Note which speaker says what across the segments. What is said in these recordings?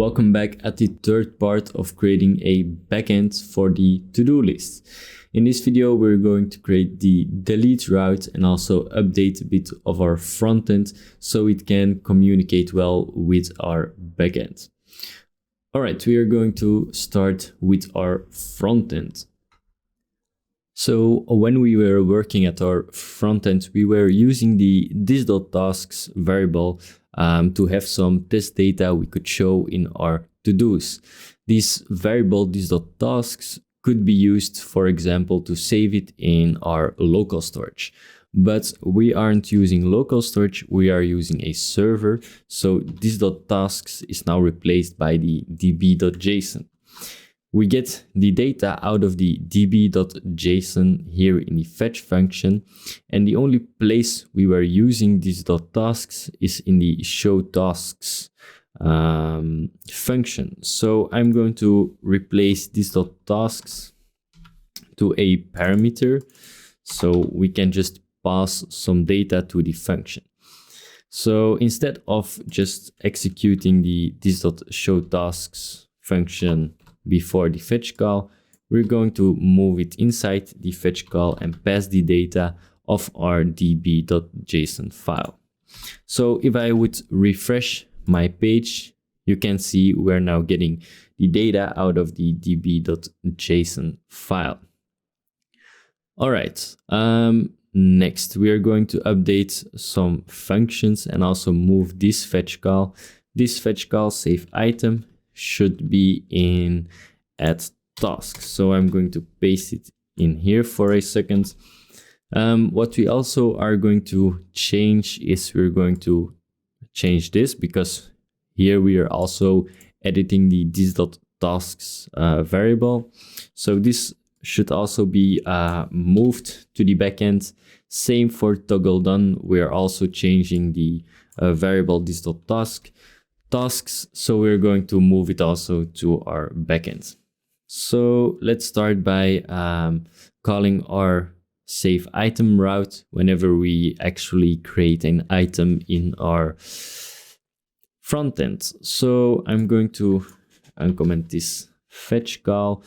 Speaker 1: Welcome back at the third part of creating a backend for the to-do list. In this video, we're going to create the delete route and also update a bit of our frontend so it can communicate well with our backend. All right, we are going to start with our frontend. So when we were working at our frontend, we were using the this.tasks variable to have some test data we could show in our to-dos. This variable this.tasks could be used, for example, to save it in our local storage. But we aren't using local storage, we are using a server. So this.tasks is now replaced by the db.json. We get the data out of the db.json here in the fetch function. And the only place we were using this.tasks is in the showTasks function. So I'm going to replace this.tasks to a parameter so we can just pass some data to the function. So instead of just executing the this.showTasks function before the fetch call, we're going to move it inside the fetch call and pass the data of our db.json file. So if I would refresh my page, you can see we're now getting the data out of the db.json file. All right, next we are going to update some functions and also move this fetch call. This fetch call saveItem should be in addTask. So I'm going to paste it in here for a second. What we also are going to change is we're going to change this because here we are also editing the this.tasks variable. So this should also be moved to the backend. Same for toggle done. We are also changing the variable this.tasks. So we're going to move it also to our backend. So let's start by calling our saveItem route whenever we actually create an item in our frontend. So I'm going to uncomment this fetch call.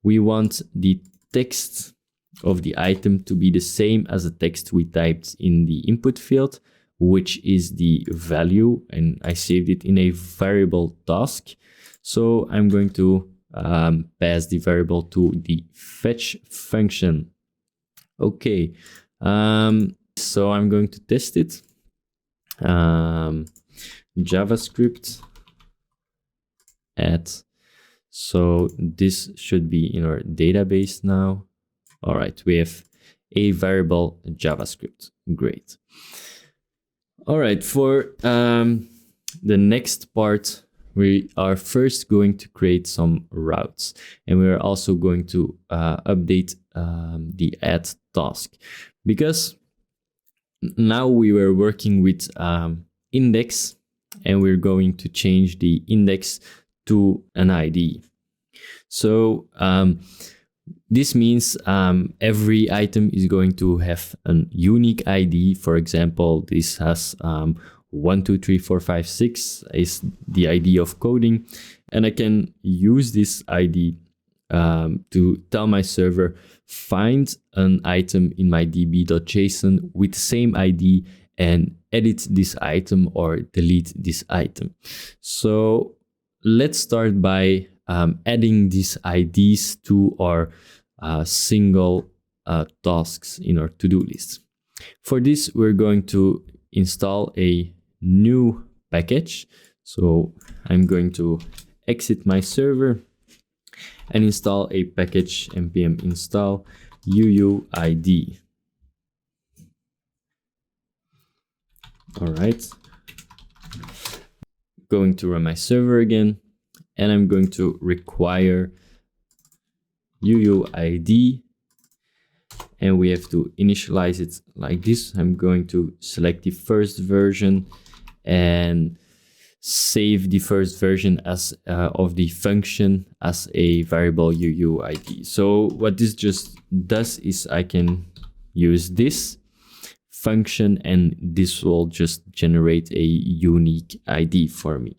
Speaker 1: We want the text of the item to be the same as the text we typed in the input field, which is the value, and I saved it in a variable task. So I'm going to pass the variable to the fetch function. Okay, so I'm going to test it. JavaScript add. So this should be in our database now. All right, we have a variable JavaScript. Great. All right, for the next part, we are first going to create some routes, and we are also going to update the addTask, because now we were working with index, and we're going to change the index to an ID. So this means every item is going to have a unique ID. For example, this has 1, 2, 3, 4, 5, 6 is the ID of coding. And I can use this ID to tell my server, find an item in my db.json with the same ID and edit this item or delete this item. So let's start by adding these IDs to our single tasks in our to-do list. For this, we're going to install a new package. So I'm going to exit my server and install a package npm install uuid. All right. Going to run my server again, and I'm going to require uuid, and we have to initialize it like this. I'm going to select the first version and save the first version as of the function as a variable uuid. So what this just does is I can use this function and this will just generate a unique ID for me.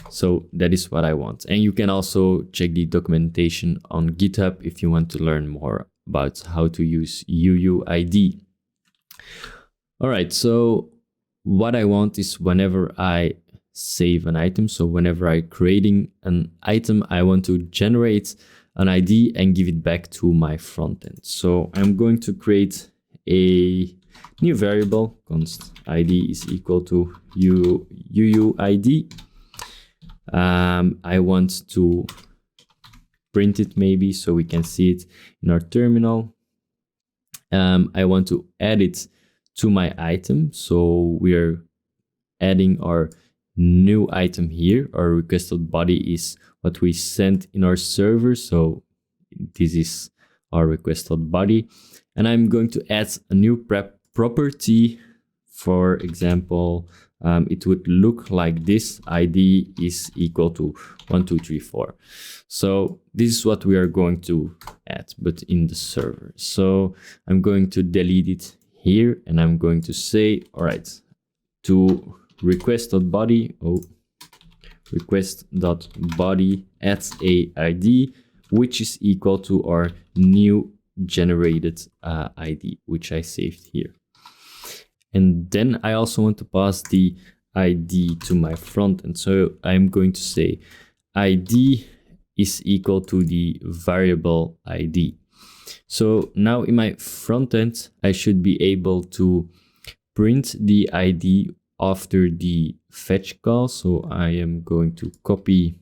Speaker 1: So that is what I want. And you can also check the documentation on GitHub if you want to learn more about how to use uuid. All right, so what I want is whenever I save an item, so whenever I'm creating an item, I want to generate an ID and give it back to my frontend. So I'm going to create a new variable, const ID is equal to uuid. I want to print it maybe so we can see it in our terminal. I want to add it to my item. So we're adding our new item here. Our requested body is what we sent in our server. So this is our requested body. And I'm going to add a new property. For example, it would look like this: ID is equal to 1234. So this is what we are going to add, but in the server. So I'm going to delete it here, and I'm going to say, all right, to request.body, request.body adds a ID, which is equal to our new generated ID, which I saved here. And then I also want to pass the ID to my front. And so I'm going to say ID is equal to the variable ID. So now in my front end, I should be able to print the ID after the fetch call. So I am going to copy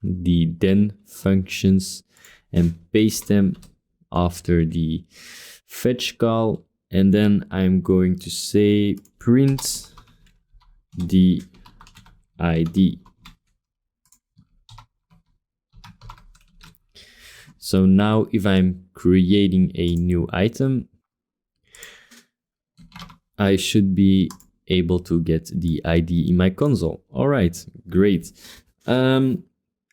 Speaker 1: the then functions and paste them after the fetch call. And then I'm going to say print the ID. So now if I'm creating a new item, I should be able to get the ID in my console. All right, great. The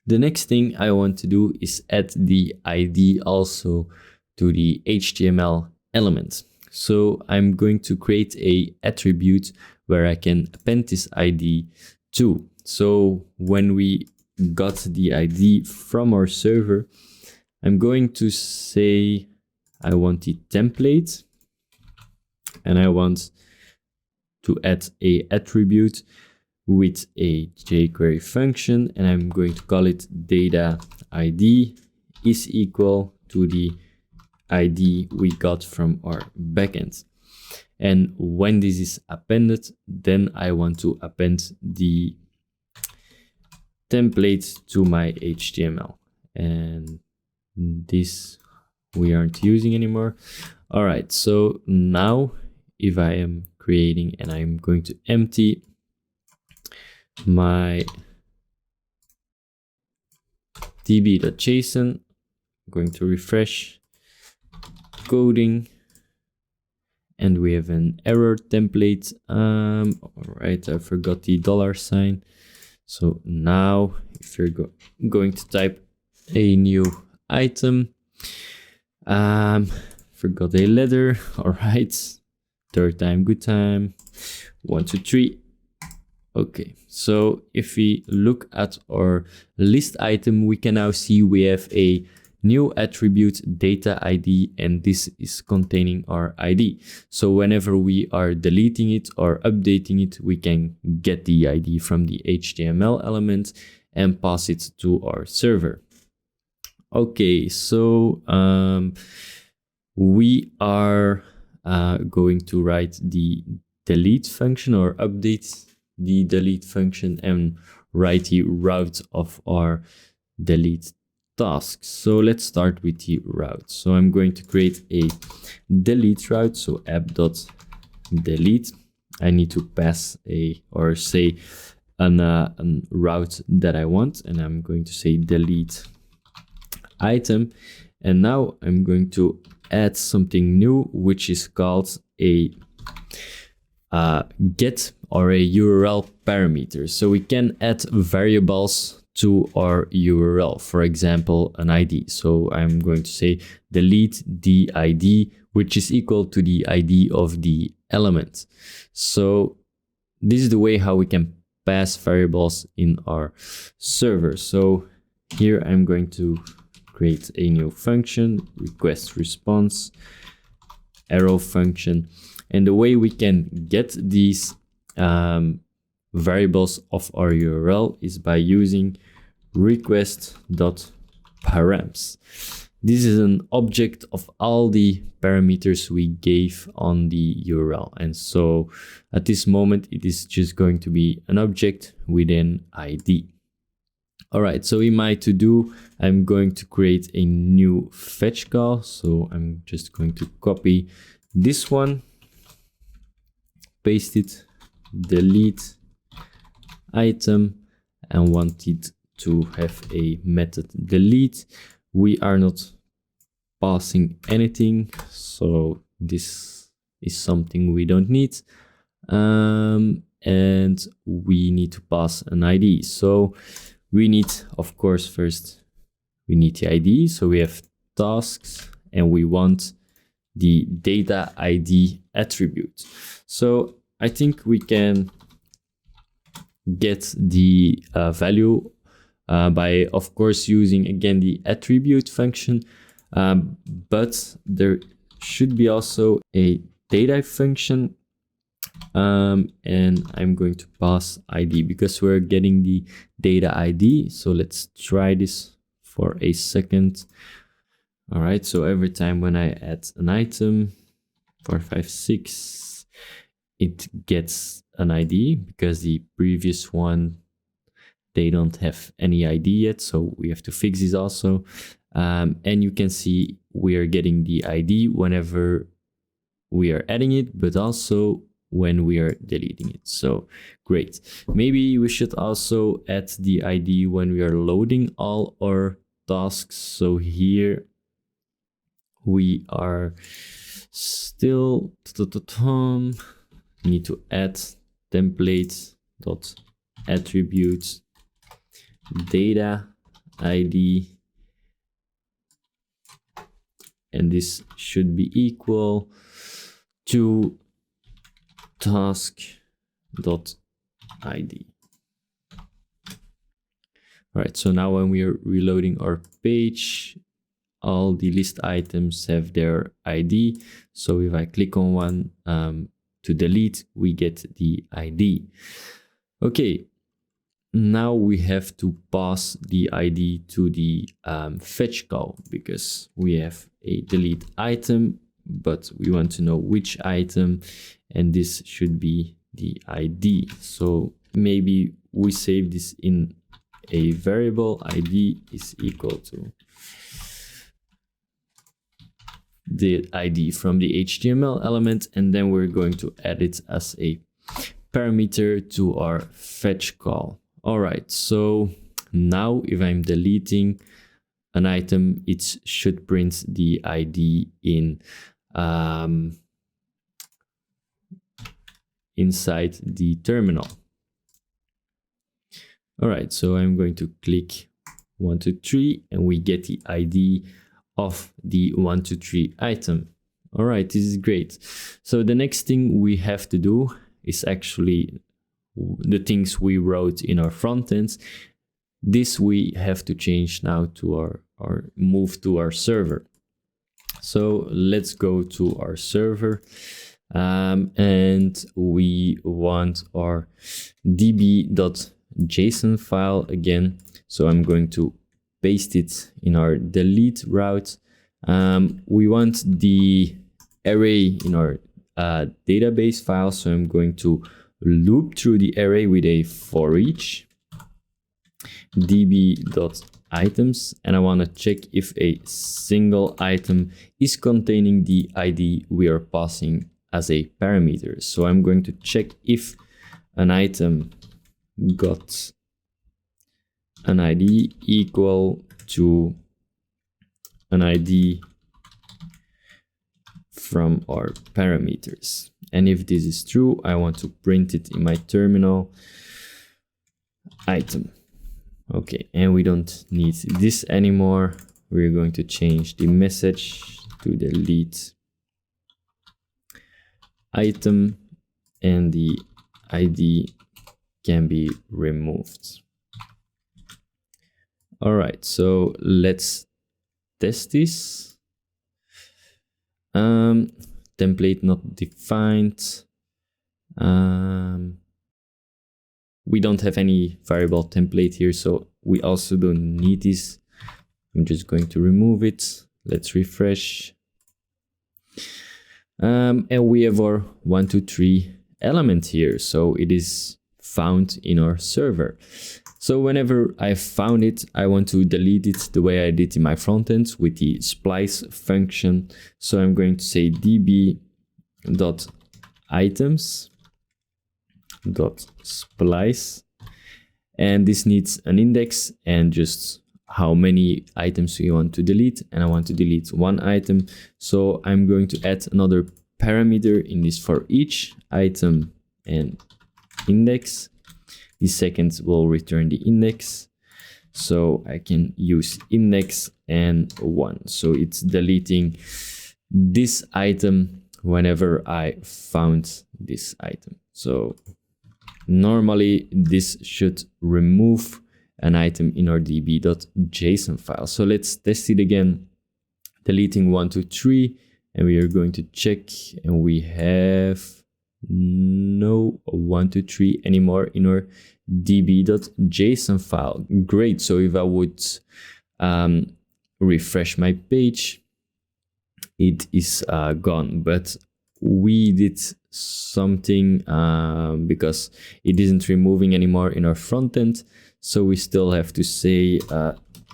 Speaker 1: next thing I want to do is add the ID also to the HTML element. So I'm going to create a attribute where I can append this ID to. So when we got the ID from our server, I'm going to say I want the template, and I want to add a attribute with a Jquery function, and I'm going to call it data ID is equal to the ID we got from our backend. And when this is appended, then I want to append the template to my HTML. And this we aren't using anymore. All right, so now if I am creating and I'm going to empty my db.json, I'm going to refresh coding, and we have an error template. All right, I forgot the $sign. So now if you're going to type a new item, forgot a letter. All right, third time good time. 1 2 3. Okay, so if we look at our list item, we can now see we have a new attribute data ID, and this is containing our ID. So whenever we are deleting it or updating it, we can get the ID from the HTML element and pass it to our server. Okay, so we are going to write the delete function or update the delete function and write the route of our delete tasks. So let's start with the route. So I'm going to create a delete route. So app.delete. I need to pass a or say an route that I want, and I'm going to say delete item. And now I'm going to add something new, which is called a get or a URL parameter. So we can add variables to our URL, for example, an ID. So I'm going to say delete the ID, which is equal to the ID of the element. So this is the way how we can pass variables in our server. So here I'm going to create a new function, request response, arrow function. And the way we can get these variables of our URL is by using request.params. This is an object of all the parameters we gave on the URL. And so at this moment, it is just going to be an object with an ID. All right, so in my to-do, I'm going to create a new fetch call. So I'm just going to copy this one, paste it, delete item, and want it to have a method delete. We are not passing anything, so this is something we don't need. And we need to pass an ID. So we need, of course, first we need the ID. So we have tasks and we want the data ID attribute. So I think we can get the value by, of course, using again the attribute function, but there should be also a data function, and I'm going to pass ID because we're getting the data ID. So let's try this for a second. All right, so every time when I add an item, 4, 5, 6, it gets an ID because the previous one, they don't have any ID yet. So we have to fix this also. And you can see we are getting the ID whenever we are adding it, but also when we are deleting it. So great. Maybe we should also add the ID when we are loading all our tasks. So here we are still need to add template.attributes data ID, and this should be equal to task.id. All right, so now when we are reloading our page, all the list items have their ID. So if I click on one to delete, we get the ID. Okay, now we have to pass the ID to the fetch call because we have a delete item, but we want to know which item, and this should be the ID. So maybe we save this in a variable. ID is equal to the ID from the HTML element, and then we're going to add it as a parameter to our fetch call. All right, so now if I'm deleting an item, it should print the ID in inside the terminal. All right, so I'm going to click 1, 2, 3, and we get the ID of the 1, 2, 3 item. All right, this is great. So the next thing we have to do is actually the things we wrote in our front ends. This we have to change now to our move to our server. So let's go to our server, and we want our db.json file again. So I'm going to paste it in our delete route. We want the array in our database file. So I'm going to loop through the array with a for each db.items, and I want to check if a single item is containing the ID we are passing as a parameter. So I'm going to check if an item got an ID equal to an ID from our parameters. And if this is true, I want to print it in my terminal item. Okay, and we don't need this anymore. We're going to change the message to delete item and the ID can be removed. All right, so let's test this. Template not defined. We don't have any variable template here, so we also don't need this. I'm just going to remove it. Let's refresh. And we have our 1, 2, 3 element here. So it is found in our server. So whenever I found it, I want to delete it the way I did in my frontend with the splice function. So I'm going to say db.items.splice, and this needs an index and just how many items we want to delete, and I want to delete 1 item. So I'm going to add another parameter in this for each item and index. The second will return the index. So I can use index and 1. So it's deleting this item whenever I found this item. So normally this should remove an item in our db.json file. So let's test it again, deleting 1, 2, 3, and we are going to check, and we have no 1, 2, 3 anymore in our db.json file. Great. So if I would refresh my page, it is gone, but we did something because it isn't removing anymore in our front end. So we still have to say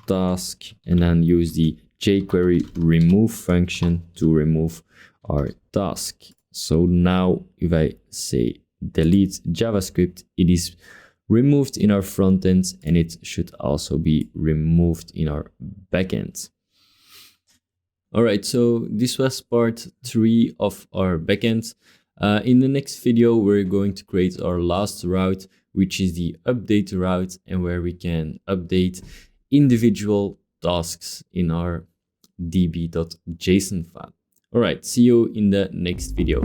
Speaker 1: task and then use the Jquery remove function to remove our task. So now if I say delete JavaScript, it is removed in our front end, and it should also be removed in our backend. All right, so this was part 3 of our backend. In the next video, we're going to create our last route, which is the update route, and where we can update individual tasks in our db.json file. All right, see you in the next video.